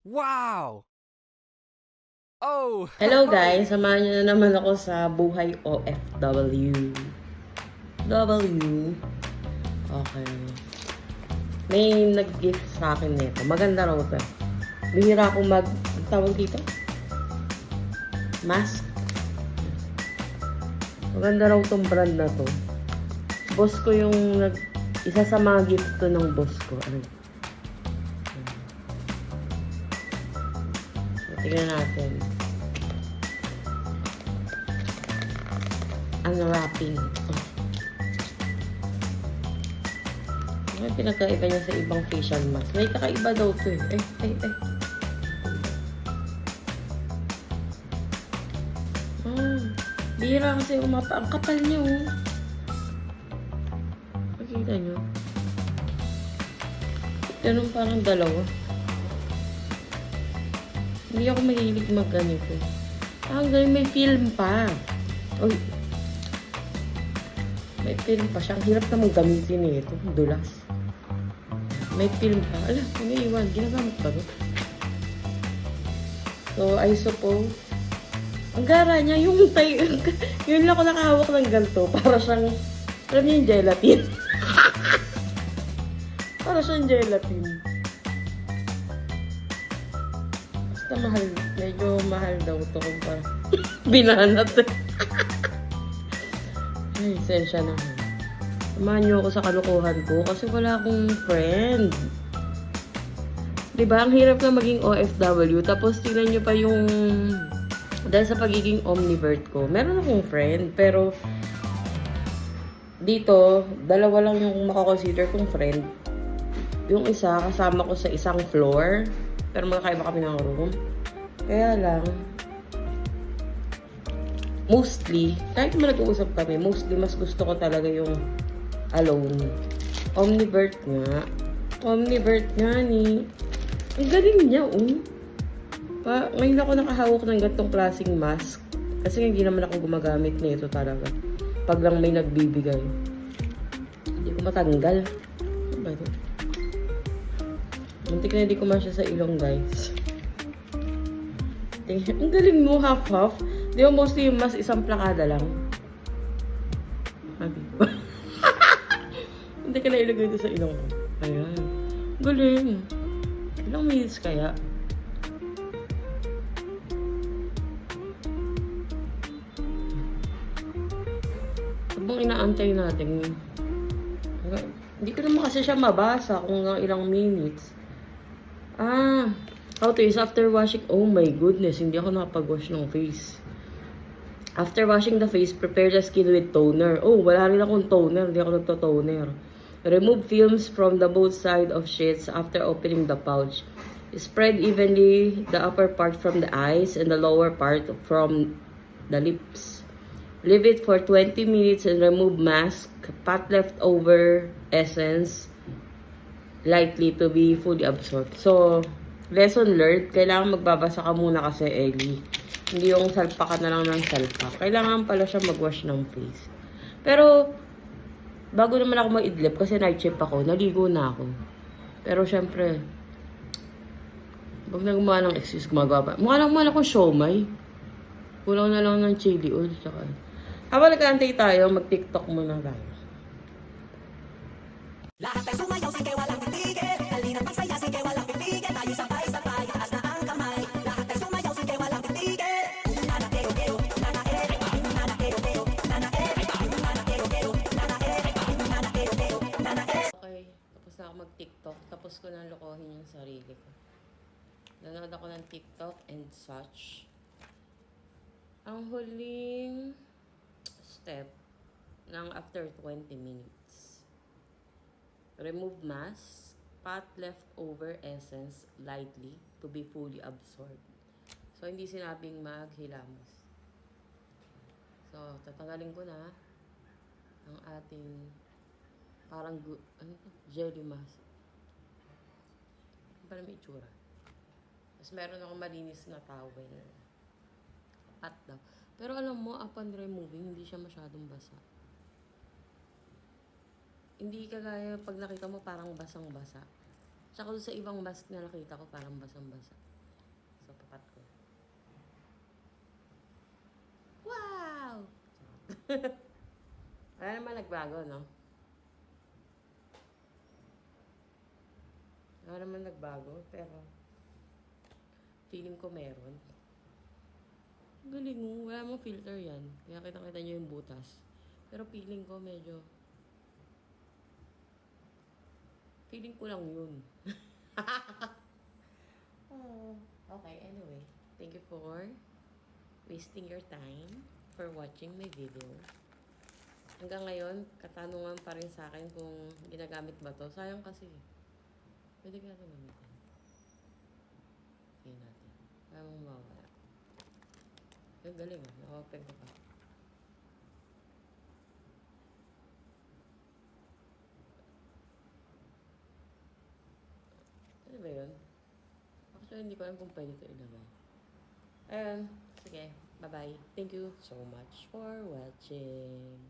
Wow! Oh! Hello guys, samahan niyo na naman ako sa buhay OFW. W. Okay. May nag-gift sa akin nito. Maganda raw ito. Bihira akong ang tawag dito? Mask. Maganda raw tong brand na to. Boss ko yung isa sa mga gift to ng boss ko. Ano? So, tingnan natin. Unwrapping. Oh. May pinagkaiba niya sa ibang facial mask. May kakaiba daw to eh. Bihira kasi umapa. Ang kapal niya oh. Makikita niyo. Ganun parang dalawa. Hindi ako mahilig mag-ganito. Ganun may film pa. Uy. May film pa siya. Ang hirap namang gamitin eh. Ito. Dulas. May film pa. Ala, iniiwan. Ginagamit pa ba? So, I suppose, ang gara niya, yung tayo, yun lang ako nakahawak ng ganito. Para siyang, alam niyo yung gelatin. Para siyang gelatin. Basta mahal. Medyo mahal daw ito kung parang binanat eh. Ay, sensya na. Samahan niyo ako sa kalukuhan ko kasi wala akong friend. Diba? Ang hirap na maging OFW. Tapos tingnan niyo pa yung dahil sa pagiging omnivert ko. Meron akong friend pero dito, dalawa lang yung makakonsider kong friend. Yung isa, kasama ko sa isang floor. Pero magkakaiba kami ng room. Kaya lang, mostly, kahit naman nag-uusap kami, mostly mas gusto ko talaga yung alone. Omnivert nga. Omnivert nga ni. Ang galing niya, ngayon ako nakahawak ng gantong klaseng mask. Kasi hindi naman ako gumagamit nito talaga. Pag lang may nagbibigay. Hindi ko matanggal. Ano ba ito? Muntik na hindi ko masya sa ilong, guys. Ang galing mo, half-half. Di ba mostly yung mas isang plakada lang? Sabi ko. Hindi ka na ilagay ito sa ilong ko. Ayan. Galing. Ilang minutes kaya? Habang inaantay natin, hindi ko naman kasi siya mabasa kung ilang minutes. How to use after washing. Oh my goodness, hindi ako nakapag-wash ng face. After washing the face, prepare the skin with toner. Oh, wala rin akong toner. Hindi ako nagto-toner. Remove films from the both side of sheets after opening the pouch. Spread evenly the upper part from the eyes and the lower part from the lips. Leave it for 20 minutes and remove mask. Pat leftover essence likely to be fully absorbed. So, lesson learned, kailangan magbabasa ka muna kasi, Ellie. Hindi yung salpa ka na lang ng salpa. Kailangan pala siya mag-wash ng face. Pero, bago naman ako mag-idlip, kasi night shift ako, naligo na ako. Pero, syempre, wag na gumawa ng excuse, gumagawa pa. Mukha lang akong siomay. Kulang na lang ng chili oil. Tsaka. Habang nag-aantay tayo, mag-TikTok muna tayo. Lahat ay sumayaw, sige walang titigil. Halina pagsaya, sige walang titigil. Tayo sabay-sabay, taas na ang kamay. Lahat ay sumayaw, sige walang titigil. Nanakeo-keo, nanae. Nanakeo-keo, nanae. Nanakeo-keo, nanae. Nanakeo-keo, nanae. Okay, tapos na ako mag-TikTok. Tapos ko nang lokohin yung sarili ko. Nanood ako ng TikTok and such. Ang huling step ng after 20 minutes. Remove mask, pat leftover essence lightly to be fully absorbed. So, hindi sinabing maghilamos. So, tatanggalin ko na ang ating parang jelly mask. Para may itsura. Tapos meron akong malinis na towel. Pat daw. Pero alam mo, upon removing, hindi siya masyadong basa. Hindi kagaya pag nakita mo parang basang-basa. Tsaka sa ibang mask na nakita ko parang basang-basa. Wala naman nagbago, no? Wala naman nagbago, pero feeling ko meron. Galing mo, wala mong filter yan. Kaya kita-kita nyo yung butas. Pero feeling ko medyo... Feeling ko lang yun. Oh, okay, anyway. Thank you for wasting your time for watching my video. Hanggang ngayon, katanungan pa rin sa akin kung ginagamit ba to. Sayang kasi. Pwede ka ito gamitin. Okay natin. Kaya mong mawala. Yung galing ah. Naka-open ko pa. Ano ba yun? Actually, hindi ko alam kung pwede ito ilagay. Ayun. Sige. Bye-bye. Thank you so much for watching.